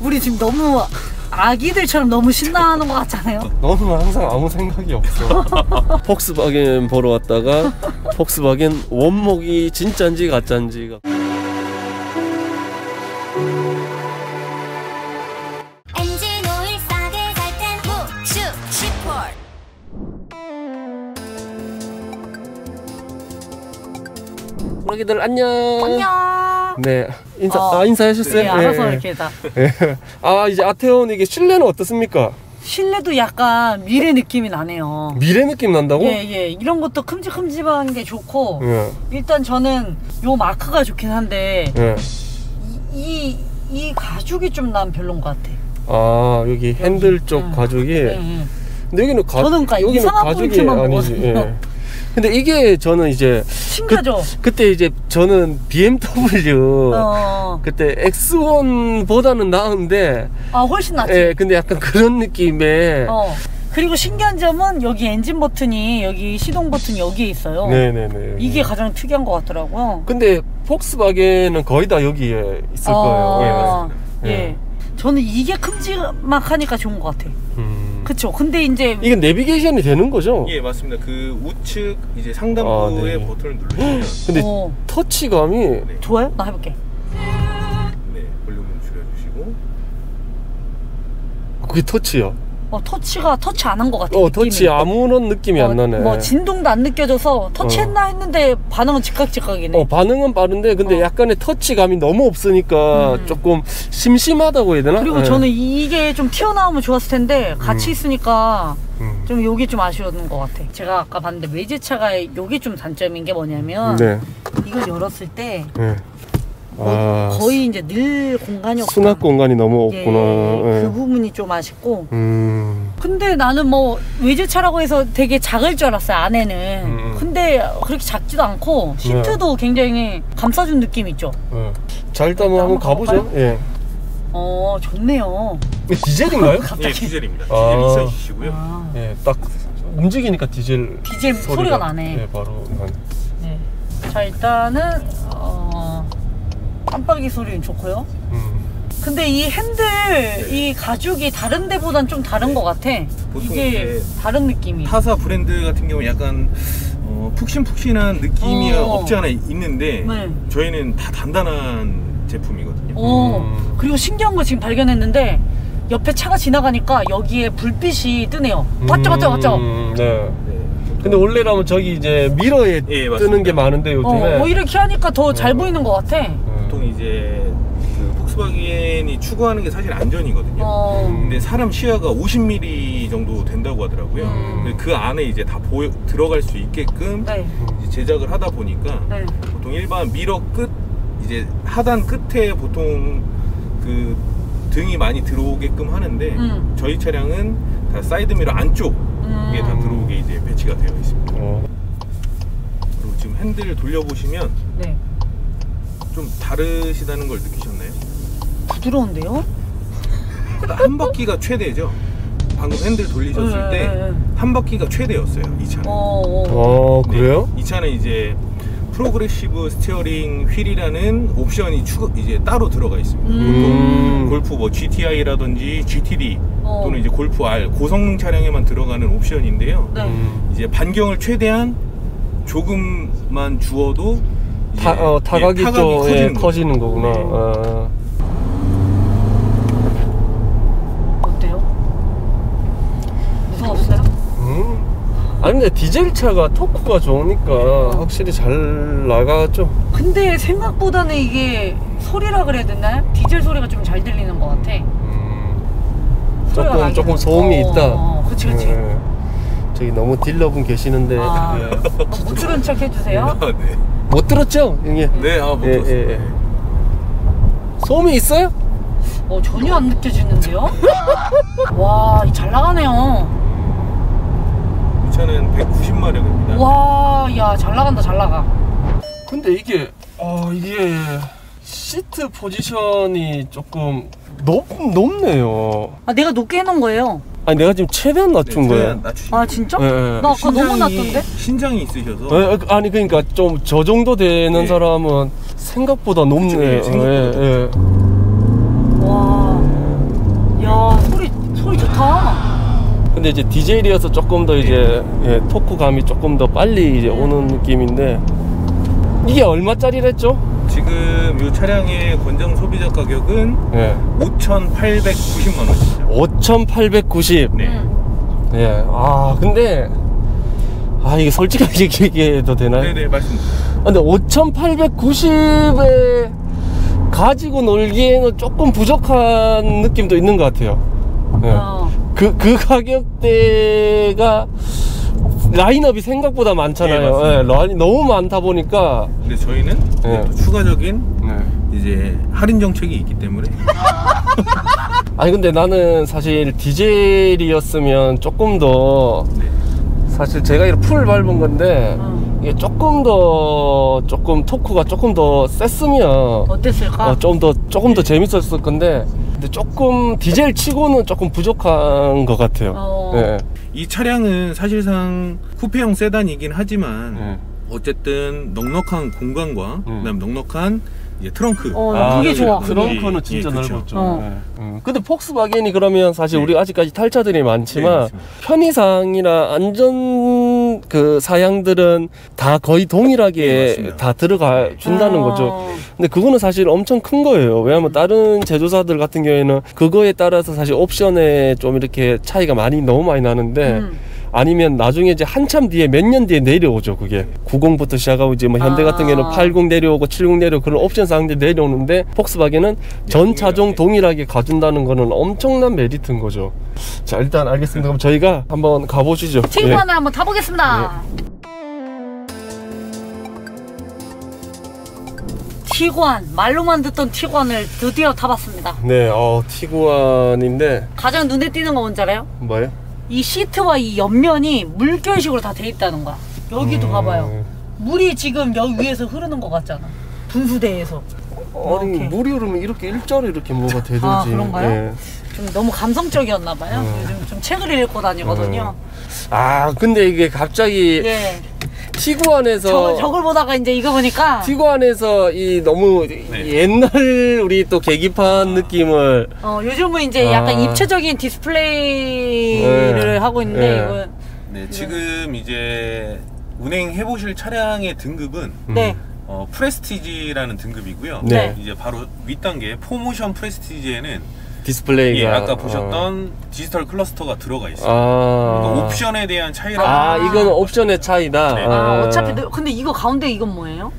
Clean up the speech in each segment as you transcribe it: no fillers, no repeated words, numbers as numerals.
우리 지금 너무 아기들처럼 너무 신나하는 것 같잖아요. 너는 항상 아무 생각이 없어. 폭스바겐 보러 왔다가 폭스바겐 원목이 진짠지 가짠지가. 엔진 오일 싸게 살 땐 훅슈 시폴. 우리들 안녕. 안녕. 네, 인사하셨어요? 네, 알아서 이렇게 다. 네. 아, 이제 아테온 이게 실내는 어떻습니까? 실내도 약간 미래 느낌이 나네요. 미래 느낌 난다고? 예. 이런 것도 큼직큼직한 게 좋고. 예. 일단 저는 요 마크가 좋긴 한데 예. 이 가죽이 좀 난 별론 것 같아. 아, 여기 핸들 쪽 가죽이. 근데 여기는 저는 여기는 이상한 가죽이 포인트만 아니지. 먹었어요. 예. 근데 이게 저는 이제 신기하죠? 그때 이제 저는 BMW 그때 X1보다는 나은데 훨씬 낫지. 예, 근데 약간 그런 느낌의 그리고 신기한 점은 여기 엔진 버튼이 여기 시동 버튼이 여기에 있어요. 네네네. 이게 가장 특이한 것 같더라고요. 근데 폭스바겐은 거의 다 여기에 있을 거예요. 예, 맞습니다. 예. 저는 이게 큼직막하니까 좋은 것 같아. 그쵸. 근데 이제 이게 내비게이션이 되는 거죠? 예, 맞습니다. 그 우측 이제 상단부의 네. 버튼을 누르시면 근데 터치감이 네. 좋아요? 나 해볼게. 네, 볼륨을 줄여주시고. 그게 터치야. 터치 안 한 것 같아. 터치 아무런 느낌이 안 나네. 뭐 진동도 안 느껴져서 터치했나 했는데 반응은 즉각이네. 반응은 빠른데 근데 약간의 터치감이 너무 없으니까 조금 심심하다고 해야 되나? 그리고 저는 이게 좀 튀어나오면 좋았을 텐데 같이 있으니까 좀 요게 좀 아쉬웠던 것 같아. 제가 아까 봤는데 외제차가 요게 좀 단점인 게 뭐냐면 이걸 열었을 때 거의 이제 늘 공간이 없다. 수납 공간이 너무 없구나. 그 부분이 좀 아쉽고. 근데 나는 뭐 외제차라고 해서 되게 작을 줄 알았어요, 안에는. 근데 그렇게 작지도 않고 시트도 굉장히 감싸준 느낌 있죠. 자, 일단 한번 가보죠. 예. 좋네요. 디젤인가요? 예, 디젤입니다. 디젤 2000cc고요. 예, 딱 움직이니까 디젤 소리가 나네. 네, 바로 나네. 네. 자, 일단은 깜빡이 소리는 좋고요. 근데 이 핸들 이 가죽이 다른 데보단 좀 다른 것 같아. 이게 다른 느낌이. 타사 브랜드 같은 경우 약간 푹신푹신한 느낌이 없지 않아 있는데 저희는 다 단단한 제품이거든요. 그리고 신기한 거 지금 발견했는데 옆에 차가 지나가니까 여기에 불빛이 뜨네요. 맞죠? 네. 근데 원래라면 저기 이제 미러에 뜨는 게 많은데 요즘에 이렇게 하니까 더 잘 보이는 것 같아. 보통 이제 그 폭스바겐이 추구하는 게 사실 안전이거든요. 근데 사람 시야가 50mm 정도 된다고 하더라고요. 그 안에 이제 다 들어갈 수 있게끔 이제 제작을 하다 보니까 보통 일반 미러 끝 이제 하단 끝에 보통 그 등이 많이 들어오게끔 하는데 저희 차량은 다 사이드 미러 안쪽에 다 들어오게 이제 배치가 되어 있습니다. 그리고 지금 핸들을 돌려보시면 좀 다르시다는 걸 느끼셨나요? 부드러운데요? 한 바퀴가 최대죠. 방금 핸들 돌리셨을 때 한 바퀴가 최대였어요, 이 차는. 그래요? 이 차는 이제 프로그레시브 스티어링 휠이라는 옵션이 이제 따로 들어가 있습니다. 보통 골프 뭐 GTI라든지 GTD 또는 이제 골프 R 고성능 차량에만 들어가는 옵션인데요. 이제 반경을 최대한 조금만 주어도 타각이 좀 커지는 거구나. 어때요? 무서웠어요? 아니 근데 디젤 차가 토크가 좋으니까 확실히 잘 나가죠. 근데 생각보다는 이게 소리라 그래야 되나요? 디젤 소리가 좀 잘 들리는 것 같아. 조금 소음이 있다. 그치. 저기 너무 딜러분 계시는데 못 들은 척 해주세요. 네. 못 들었죠? 형님? 네, 못 들었어요. 소음이 있어요? 전혀 안 느껴지는데요? 와, 잘 나가네요. 이 차는 190마력입니다. 와, 야, 잘 나가. 근데 이게 시트 포지션이 조금 높네요. 내가 높게 해놓은 거예요. 아니 내가 지금 최대한 낮춘 거예요. 진짜? 나 아까 너무 낮던데? 신장이 있으셔서. 아니 그러니까 좀 저 정도 되는 사람은 생각보다 높네. 와. 근데 이제 디젤이어서 조금 더 이제 예, 토크감이 조금 더 빨리 이제 오는 느낌인데 이게 얼마짜리랬죠? 지금 이 차량의 권장 소비자 가격은 예. 5,890만 원입니다. 5,890. 네. 예. 아 근데 이게 솔직하게 얘기해도 되나요? 네네 말씀드립니다. 근데 5,890에 가지고 놀기에는 조금 부족한 느낌도 있는 것 같아요. 예. 그 가격대가 라인업이 생각보다 많잖아요. 네, 예, 라인이 너무 많다 보니까. 근데 저희는 네. 또 추가적인 네. 이제 할인 정책이 있기 때문에 아니 근데 나는 사실 디젤이었으면 조금 더 네. 사실 제가 이렇게 풀 밟은 건데 이게 조금 토크가 조금 더 셌으면 어땠을까? 조금 더 재밌었을 건데 근데 조금 디젤 치고는 조금 부족한 것 같아요. 예. 이 차량은 사실상 쿠페형 세단이긴 하지만 어쨌든 넉넉한 공간과 그다음 넉넉한 이제 트렁크. 그게 좋아. 트렁크는 진짜 그쵸. 넓었죠. 근데 폭스바겐이 그러면 사실 우리 아직까지 탈차들이 많지만 네, 편의상이나 안전 그 사양들은 다 거의 동일하게 맞습니다. 다 들어가 준다는 거죠. 근데 그거는 사실 엄청 큰 거예요. 왜냐하면 다른 제조사들 같은 경우에는 그거에 따라서 사실 옵션에 좀 이렇게 차이가 너무 많이 나는데 아니면 나중에 이제 한참 뒤에 몇 년 뒤에 내려오죠. 그게 90부터 시작하고 이제 뭐 현대 같은 경우는 80 내려오고 70 내려오고 그런 옵션 사항들이 내려오는데 폭스바겐은 전 차종 동일하게 가준다는 거는 엄청난 메리트인 거죠. 자 일단 알겠습니다. 그럼 저희가 한번 가보시죠. 티구안을 한번 타보겠습니다. 티구안, 말로만 듣던 티구안을 드디어 타봤습니다. 네, 티구안인데 가장 눈에 띄는 거 뭔지 알아요? 뭐예요? 이 시트와 이 옆면이 물결식으로 다 돼 있다는 거야. 여기도 봐봐요. 물이 지금 여기 위에서 흐르는 것 같잖아. 분수대에서. 아니 이렇게. 물이 흐르면 이렇게 일자로 이렇게 뭐가 되든지. 그런가요? 예. 좀 너무 감성적이었나 봐요. 요즘 좀 책을 읽고 다니거든요. 근데 이게 갑자기 예. 티구안에서 저걸 보다가 이제 이거 보니까 티구안에서 이 너무 옛날 우리 또 계기판 느낌을 요즘은 이제 약간 입체적인 디스플레이를 하고 있는데 이건 네, 지금 이제 운행해 보실 차량의 등급은 네. 프레스티지라는 등급이고요. 네. 이제 바로 윗단계 포모션 프레스티지에는 디스플레이가 아까 보셨던 디지털 클러스터가 들어가 있어요. 그러니까 옵션에 대한 차이라고. 이건 옵션의 차이다. 네. 어차피 근데 이거 가운데 이건 뭐예요?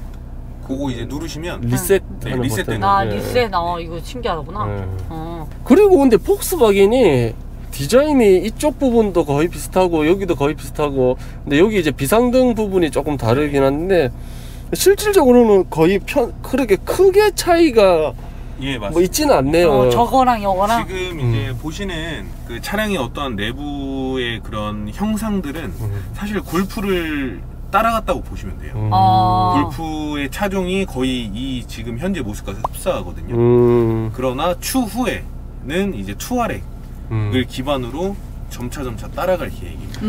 그거 이제 누르시면 리셋 네, 하는 리셋 버튼. 되는 리셋. 이거 신기하구나. 그리고 근데 폭스바겐이 디자인이 이쪽 부분도 거의 비슷하고 여기도 거의 비슷하고 근데 여기 이제 비상등 부분이 조금 다르긴 한데 실질적으로는 거의 그렇게 크게 차이가 예, 맞습니다. 뭐 있지는 않네요. 저거랑 요거랑 지금 이제 보시는 그 차량의 어떠한 내부의 그런 형상들은 사실 골프를 따라갔다고 보시면 돼요. 골프의 차종이 거의 이 지금 현재 모습과 흡사하거든요. 그러나 추후에는 이제 투아렉을 기반으로 점차 따라갈 계획입니다.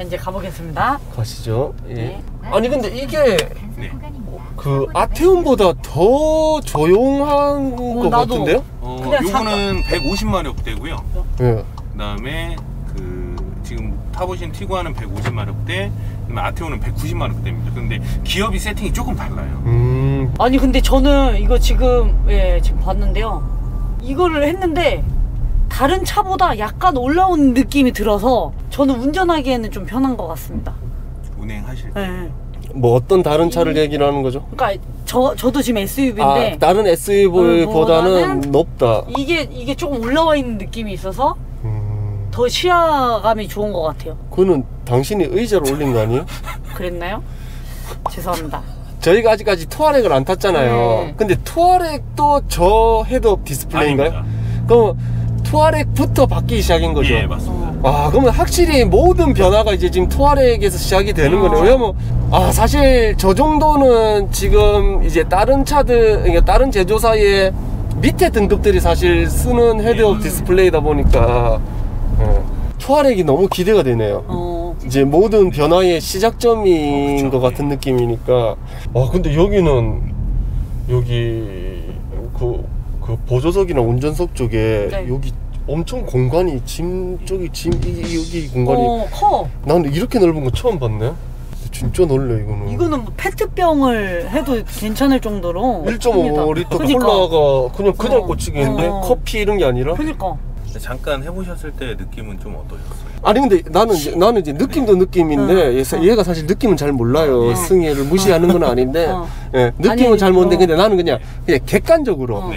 이제 가보겠습니다. 가시죠. 예. 네. 아니 근데 이게 네. 그 아테온보다 더 조용한 것 나도. 같은데요? 그냥 요거는 150마력대고요. 예. 그다음에 그 지금 타보신 티구안은 150마력대, 그다음에 아테오는 190마력대입니다. 근데 기업이 세팅이 조금 달라요. 아니 근데 저는 이거 지금 지금 봤는데요. 이거를 했는데 다른 차보다 약간 올라온 느낌이 들어서 저는 운전하기에는 좀 편한 것 같습니다. 운행하실 때. 네. 뭐 어떤 다른 차를 얘기를 하는 거죠? 그러니까 저도 지금 SUV인데 다른 SUV보다는 높다. 이게 조금 올라와 있는 느낌이 있어서 더 시야감이 좋은 것 같아요. 그거는 당신이 의자를 올린 거 아니에요? 그랬나요? 죄송합니다. 저희가 아직까지 투아렉을 안 탔잖아요. 네. 근데 투아렉도 저 헤드업 디스플레이인가요? 아닙니다. 그럼 투아렉부터 바뀌기 시작인 거죠? 예, 맞습니다. 그러면 확실히 모든 변화가 이제 지금 투아렉에서 시작이 되는 거네요. 왜냐면 사실 저 정도는 지금 이제 다른 차들, 그러니까 다른 제조사의 밑에 등급들이 사실 쓰는 헤드업 디스플레이다 보니까 투아렉이 너무 기대가 되네요. 이제 모든 변화의 시작점인 것 같은 느낌이니까. 근데 여기는 여기 그 보조석이나 운전석 쪽에 네. 여기 엄청 공간이 여기 공간이 커. 나는 이렇게 넓은 거 처음 봤네. 진짜 넓네 이거는. 이거는 뭐 페트병을 해도 괜찮을 정도로 1.5리터 콜라가 그냥 꽂히겠는데 커피 이런 게 아니라. 그러니까. 잠깐 해보셨을 때 느낌은 좀 어떠셨어요? 아니 근데 나는 이제 느낌도 느낌인데 얘가 사실 느낌은 잘 몰라요. 승혜를 무시하는 건 아닌데 예, 느낌은 잘 모르는데 근데 나는 그냥 객관적으로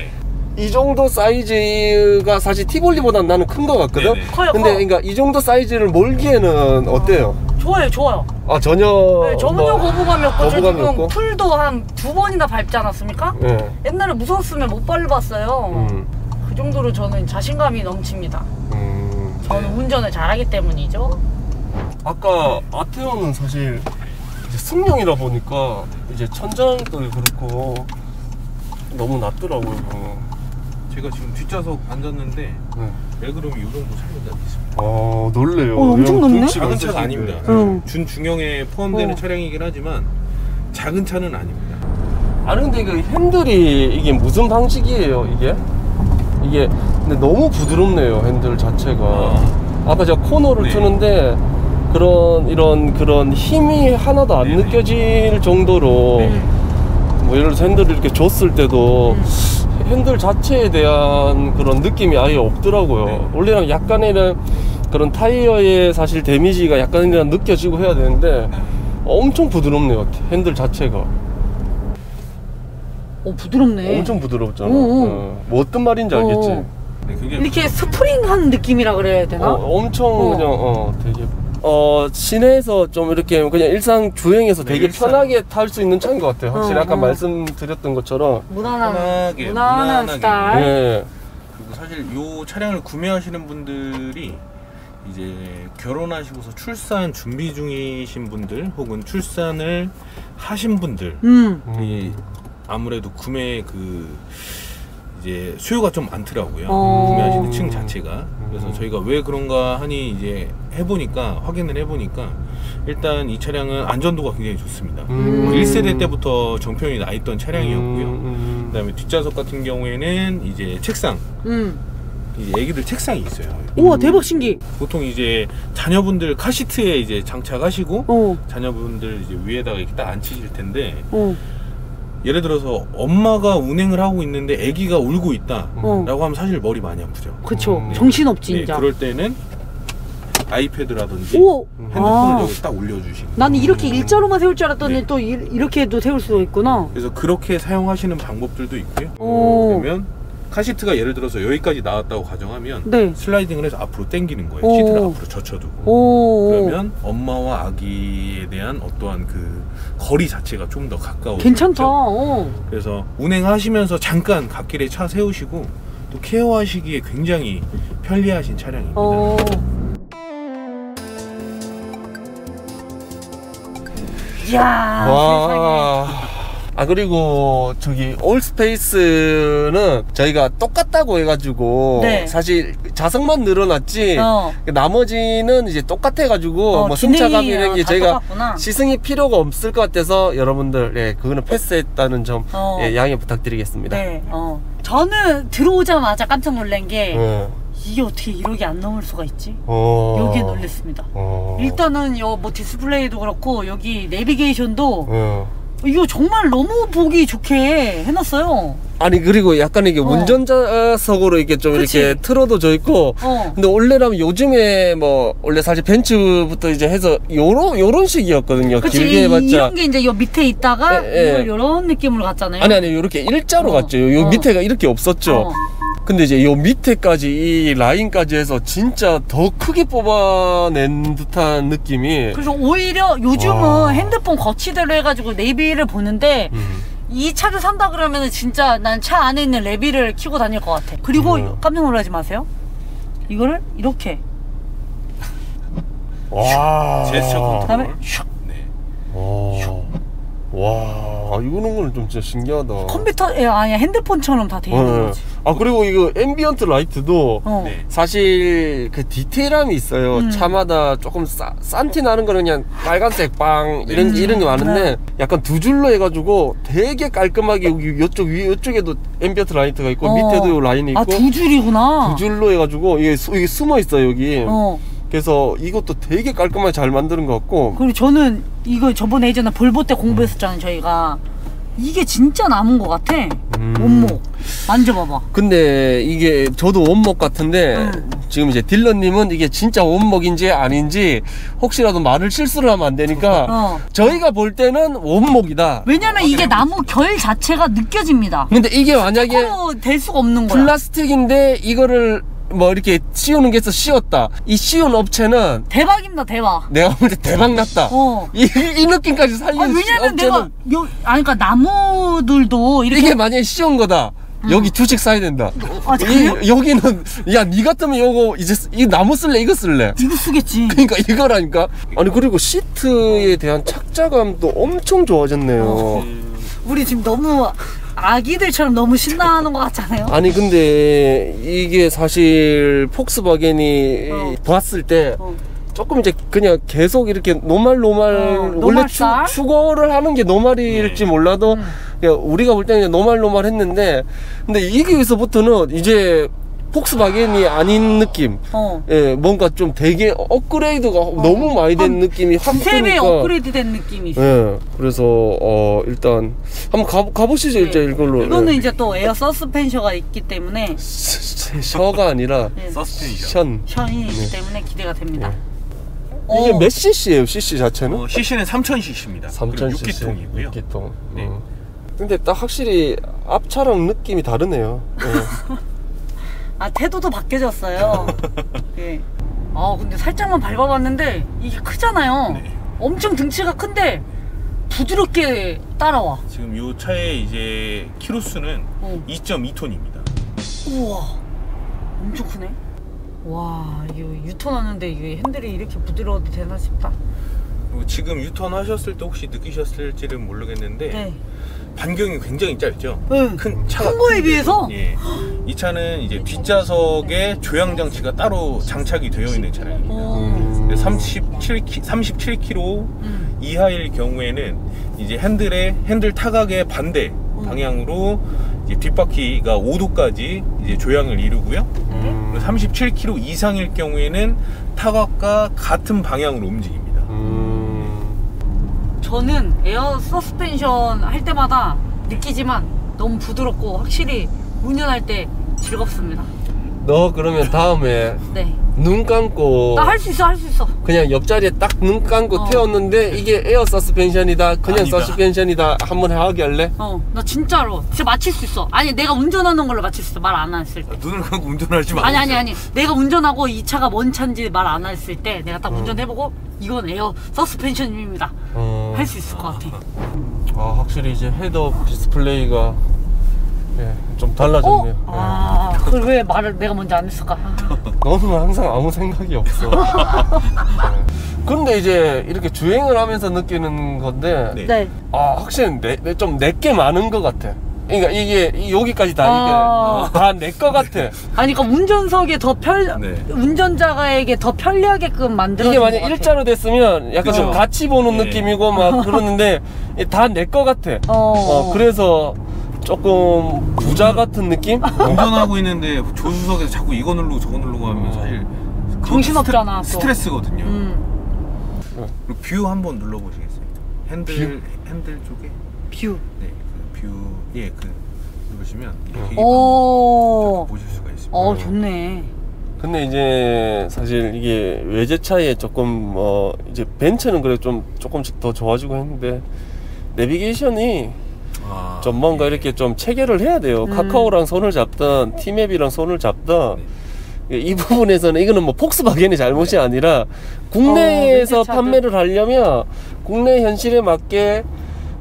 이 정도 사이즈가 사실 티볼리보다는 나는 큰 거 같거든. 커요, 근데 그러니까 이 정도 사이즈를 몰기에는 어때요? 좋아요. 아 전혀 거부감이 없고 거부감이 지금 없고? 풀도 한 2번이나 밟지 않았습니까? 네. 옛날에 무서웠으면 못 밟았어요. 그 정도로 저는 자신감이 넘칩니다. 저는 운전을 잘하기 때문이죠. 아까 아테오는 사실 이제 승용이라 보니까 이제 천장도 그렇고 너무 낮더라고요. 제가 지금 뒷좌석 앉았는데 레그룸이 이 정도 차이가 있습니다. 놀래요. 엄청 높네? 작은 차가 아닙니다. 준중형에 포함되는 차량이긴 하지만 작은 차는 아닙니다. 아니 근데 그 핸들이 이게 무슨 방식이에요 이게 근데 너무 부드럽네요 핸들 자체가. 아까 제가 코너를 트는데 그런 힘이 하나도 안 느껴질 정도로 뭐 예를 들어서 핸들을 이렇게 줬을 때도 핸들 자체에 대한 그런 느낌이 아예 없더라고요. 원래는 약간의 그런 타이어의 사실 데미지가 약간이라도 느껴지고 해야 되는데 엄청 부드럽네요 핸들 자체가. 부드럽네. 엄청 부드럽잖아. 뭐 어떤 말인지 알겠지? 이렇게 스프링한 느낌이라 그래야 되나? 엄청 그냥 되게 시내에서 좀 이렇게 그냥 일상 주행에서 되게 편하게 탈 수 있는 차인 것 같아요. 확실히 아까 말씀드렸던 것처럼 무난한 스타일. 네. 그리고 사실 이 차량을 구매하시는 분들이 이제 결혼하시고서 출산 준비 중이신 분들 혹은 출산을 하신 분들 아무래도 구매 이제 수요가 좀 많더라고요. 구매하시는 층 자체가. 그래서 저희가 왜 그런가 하니 이제 확인을 해보니까 일단 이 차량은 안전도가 굉장히 좋습니다. 1세대 때부터 정편이 나 있던 차량이었고요. 그다음에 뒷좌석 같은 경우에는 이제 책상. 이제 애기들 책상이 있어요. 우와 대박 신기. 보통 이제 자녀분들 카시트에 이제 장착하시고 자녀분들 이제 위에다가 이렇게 딱 앉히실 텐데 예를 들어서 엄마가 운행을 하고 있는데 아기가 울고 있다 라고 하면 사실 머리 많이 아프죠. 그쵸. 정신없지 진짜. 그럴 때는 아이패드라든지 핸드폰을 여기 딱 올려주시고. 나는 이렇게 일자로만 세울 줄 알았더니 또 이렇게도 세울 수가 있구나. 그래서 그렇게 사용하시는 방법들도 있고요. 그러면 카시트가 예를 들어서 여기까지 나왔다고 가정하면 슬라이딩을 해서 앞으로 당기는 거예요. 시트를 앞으로 젖혀두고. 그러면 엄마와 아기에 대한 어떠한 그 거리 자체가 좀 더 가까워지죠. 괜찮다. 그래서 운행하시면서 잠깐 갓길에 차 세우시고 또 케어하시기에 굉장히 편리하신 차량입니다. 이야 세상에. 그리고 저기 올스페이스는 저희가 똑같다고 해가지고 사실 자석만 늘어났지 나머지는 이제 똑같아가지고 뭐 승차감이라는 저희가 똑같구나. 시승이 필요가 없을 것 같아서 여러분들 그거는 패스했다는 점 양해 부탁드리겠습니다. 저는 들어오자마자 깜짝 놀란 게 이게 어떻게 1억이 안 넘을 수가 있지? 여기에 놀랬습니다. 일단은 뭐 디스플레이도 그렇고 여기 내비게이션도 이거 정말 너무 보기 좋게 해놨어요. 아니 그리고 약간 이게 운전자석으로 이렇게 좀 이렇게 틀어져 있고 근데 원래라면 요즘에 뭐 원래 사실 벤츠부터 이제 해서 요런 식이었거든요. 그치, 길게 해봤자 이런 게 이제 요 밑에 있다가 이걸 요런 느낌으로 갔잖아요. 아니 요렇게 일자로 갔죠. 요 밑에가 이렇게 없었죠. 근데 이제 요 밑에까지 이 라인까지 해서 진짜 더 크게 뽑아낸 듯한 느낌이. 그래서 오히려 요즘은 핸드폰 거치대로 해가지고 내비를 보는데 이 차를 산다 그러면 진짜 난 차 안에 있는 내비를 켜고 다닐 것 같아. 그리고 깜짝 놀라지 마세요. 이거를 이렇게 제스처 컨트롤. 그다음에 와 이거는 거는 좀 진짜 신기하다. 컴퓨터 아니 핸드폰처럼 다 돼 있는 거지. 아 그리고 이거 앰비언트 라이트도 네. 사실 그 디테일함이 있어요. 차마다 조금 싼티 나는 거는 그냥 빨간색 빵 이런 게 많은데 약간 두 줄로 해가지고 되게 깔끔하게 여기 이쪽 위에 이쪽에도 앰비언트 라이트가 있고 밑에도 라인이 있고. 아, 두 줄이구나. 두 줄로 해가지고 이게 숨어 있어요 여기. 그래서 이것도 되게 깔끔하게 잘 만드는 것 같고. 그리고 저는 이거 저번에 예전에 볼보 때 공부했었잖아요 저희가. 이게 진짜 남은 것 같아. 원목 만져봐봐. 근데 이게 저도 원목 같은데 지금 이제 딜러님은 이게 진짜 원목인지 아닌지 혹시라도 말을 실수를 하면 안 되니까 저희가 볼 때는 원목이다. 왜냐면 이게 나무 결 자체가 느껴집니다. 근데 이게 만약에 될 수가 없는 거야. 플라스틱인데 이거를 뭐 이렇게 씌우는 게 있어 씌웠다. 이 씌운 업체는 대박입니다 대박. 내가 볼 때 대박 났다. 이 느낌까지 살리는 왜냐면 업체는 그러니까 나무들도 이렇게 이게 만약에 씌운 거다. 여기 주식 사야 된다. 여기는 야 니 같으면 이거 이제 이 나무 쓸래 이거 쓸래? 이거 쓰겠지. 그러니까 이거라니까. 아니 그리고 시트에 대한 착자감도 엄청 좋아졌네요. 우리 지금 너무 아기들처럼 너무 신나하는 것 같잖아요. 아니 근데 이게 사실 폭스바겐이 봤을 때 조금 이제 그냥 계속 이렇게 노말 원래 추구를 하는 게 노말일지 몰라도 그냥 우리가 볼 때는 노말 했는데 근데 여기서부터는 이제 폭스바겐이 아닌 느낌. 예, 뭔가 좀 되게 업그레이드가 너무 많이 된 느낌이 확 드니까. 3배 업그레이드 된 느낌이 있어. 예, 그래서 일단 한번 가보시죠. 이제 이걸로. 이거는 이제 또 에어 서스펜셔가 있기 때문에 셔가 아니라 서스펜션. 션이 있기 때문에 기대가 됩니다. 이게 몇 cc예요? cc 자체는? cc는 3000cc입니다. 3000cc 6기통이고요. 6기통. 네. 근데 딱 확실히 앞차랑 느낌이 다르네요. 태도도 바뀌어졌어요. 예. 근데 살짝만 밟아봤는데 이게 크잖아요. 네. 엄청 등치가 큰데 부드럽게 따라와. 지금 이 차의 이제 키로수는 2.2톤입니다. 우와, 엄청 크네. 와, 이거 유턴 하는데 이게 핸들이 이렇게 부드러워도 되나 싶다. 그리고 지금 유턴 하셨을 때 혹시 느끼셨을지는 모르겠는데 반경이 굉장히 짧죠. 큰 거에 비해서. 예. 이 차는 이제 뒷좌석에 조향 장치가 따로 장착이 되어 있는 차량입니다. 37km 이하일 경우에는 이제 핸들 타각의 반대 방향으로 이제 뒷바퀴가 5도까지 이제 조향을 이루고요. 37km 이상일 경우에는 타각과 같은 방향으로 움직입니다. 저는 에어 서스펜션 할 때마다 느끼지만 너무 부드럽고 확실히 운전할 때 즐겁습니다. 너 그러면 다음에 눈 감고 나 할 수 있어 그냥 옆자리에 딱 눈 감고 태웠는데 이게 에어 서스펜션이다 그냥 아니다. 서스펜션이다 한번 하게 할래? 나 진짜로 진짜 맞힐 수 있어. 아니 내가 운전하는 걸로 맞힐 수 있어. 말 안 했을 때. 눈을 감고 운전하지 마. 아니 내가 운전하고 이 차가 뭔 차인지 말 안 했을 때 내가 딱 운전해보고 이건 에어 서스펜션입니다 할 수 있을 것 같아. 확실히 이제 헤드업 디스플레이가 좀 달라졌네요. 그걸 왜 말을 내가 먼저 안 했을까? 너는 항상 아무 생각이 없어. 근데 이제 이렇게 주행을 하면서 느끼는 건데 확실히 좀 내게 많은 것 같아. 그러니까 이게 여기까지 다 내 것 같아. 아니 그러니까 운전석에 더 운전자에게 더 편리하게끔 만들어. 이게 만약 일자로 됐으면 약간 좀 같이 보는 느낌이고 막 그러는데 다 내 것 같아. 그래서 조금 부자 같은 느낌? 운전하고 있는데 조수석에서 자꾸 이거 누르고 저거 누르고 하면 사실 정신없잖아. 스트레스거든요. 그리고 뷰 한번 눌러보시겠어요? 핸들 쪽에 뷰. 네, 그 뷰에 누르시면 이렇게 보실 수가 있습니다. 좋네. 근데 이제 사실 이게 외제차에 조금 이제 벤츠는 그래 좀 조금씩 더 좋아지고 했는데 내비게이션이 좀 뭔가 이렇게 좀 체결을 해야 돼요. 카카오랑 손을 잡든 티맵이랑 손을 잡든 이 부분에서는 이거는 뭐 폭스바겐의 잘못이 아니라 국내에서 판매를 하려면 국내 현실에 맞게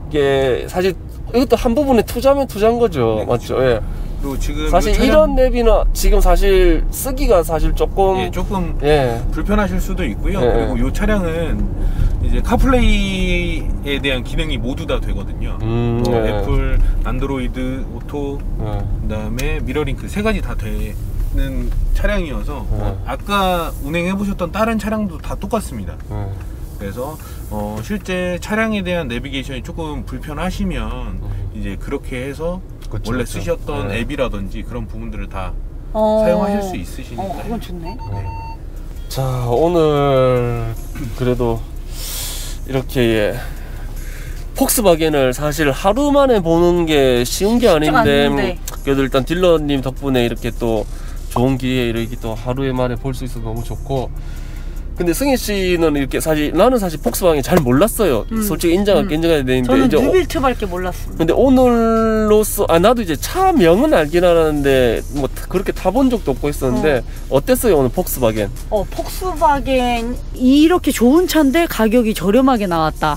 이게 사실 이것도 한 부분에 투자면 투자인 거죠. 맞죠? 그리고 지금 사실 이런 랩이나 지금 사실 쓰기가 사실 조금 조금 불편하실 수도 있고요. 그리고 이 차량은 이제 카플레이에 대한 기능이 모두 다 되거든요. 네. 애플, 안드로이드, 오토, 그다음에 미러링크 세 가지 다 되는 차량이어서 아까 운행해 보셨던 다른 차량도 다 똑같습니다. 그래서 실제 차량에 대한 내비게이션이 조금 불편하시면 이제 그렇게 해서 그쵸, 원래 그쵸. 쓰셨던 앱이라든지 그런 부분들을 다 사용하실 수 있으시니까. 그건 좋네. 네. 자, 오늘 그래도 이렇게 폭스바겐을 사실 하루 만에 보는 게 쉬운 게 아닌데 그래도 일단 딜러님 덕분에 이렇게 또 좋은 기회에 이렇게 또 하루에 만에 볼 수 있어서 너무 좋고. 근데 승희 씨는 이렇게 나는 사실 폭스바겐 잘 몰랐어요. 솔직히 인정해야 되는데 저는 뉴빌트밖에 몰랐습니다. 근데 오늘로써 나도 이제 차명은 알긴 알았는데 뭐 그렇게 타본 적도 없고 있었는데 어땠어요 오늘 폭스바겐? 폭스바겐 이렇게 좋은 차인데 가격이 저렴하게 나왔다.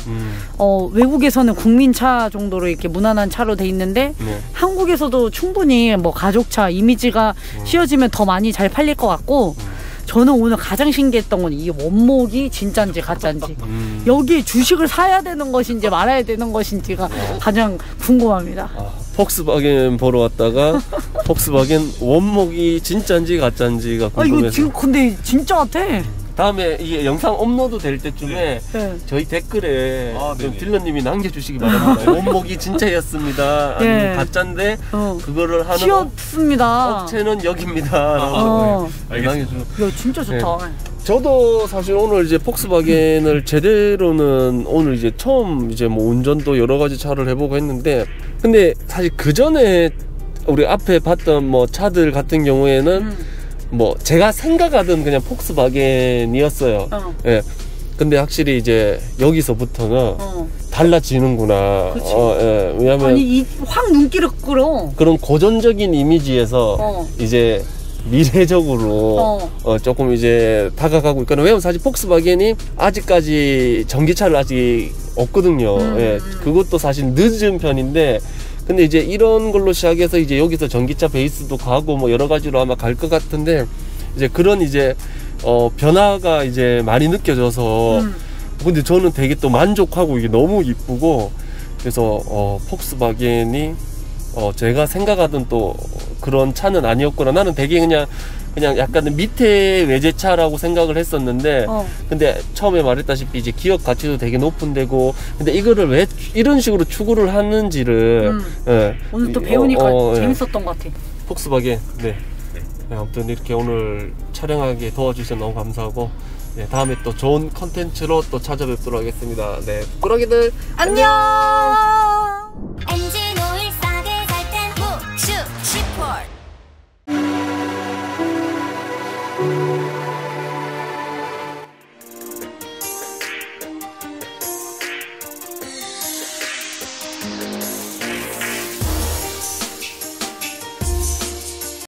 외국에서는 국민차 정도로 이렇게 무난한 차로 돼 있는데 한국에서도 충분히 뭐 가족차 이미지가 씌워지면 더 많이 잘 팔릴 것 같고. 저는 오늘 가장 신기했던 건 이 원목이 진짜인지 가짜인지 여기에 주식을 사야 되는 것인지 말아야 되는 것인지가 가장 궁금합니다. 폭스바겐 보러 왔다가 폭스바겐 원목이 진짜인지 가짜인지가 궁금해서. 이거 지금 근데 진짜 같아. 다음에 이게 영상 업로드 될 때쯤에 저희 댓글에 좀 딜러님이 남겨주시기 바랍니다. 원목이 진짜였습니다. 아니면 가짜인데 그거를 하는 튀었습니다. 업체는 여기입니다. 남겨주세요. 야 진짜 좋다. 저도 사실 오늘 이제 폭스바겐을 제대로는 오늘 이제 처음 이제 뭐 운전도 여러 가지 차를 해보고 했는데 근데 사실 그 전에 우리 앞에 봤던 뭐 차들 같은 경우에는 뭐 제가 생각하던 그냥 폭스바겐이었어요. 예. 근데 확실히 이제 여기서부터는 달라지는구나. 예. 왜냐면 아니 확 눈길을 끌어. 그런 고전적인 이미지에서 이제 미래적으로 조금 이제 다가가고 있거든요. 왜냐면 사실 폭스바겐이 아직까지 전기차를 아직 없거든요. 예. 그것도 사실 늦은 편인데 근데 이제 이런 걸로 시작해서 이제 여기서 전기차 베이스도 가고 뭐 여러 가지로 아마 갈 것 같은데 이제 그런 이제 변화가 이제 많이 느껴져서 근데 저는 되게 또 만족하고 이게 너무 이쁘고 그래서 폭스바겐이 제가 생각하던 또 그런 차는 아니었구나. 나는 되게 그냥 약간 밑에 외제차라고 생각을 했었는데 근데 처음에 말했다시피 이제 기업 가치도 되게 높은 데고 근데 이거를 왜 이런 식으로 추구를 하는지를 오늘 또 배우니까 재밌었던 것 같아. 폭스바겐 네, 아무튼 이렇게 오늘 촬영하게 도와주셔서 너무 감사하고 다음에 또 좋은 컨텐츠로 또 찾아뵙도록 하겠습니다. 네, 꾸러기들 안녕.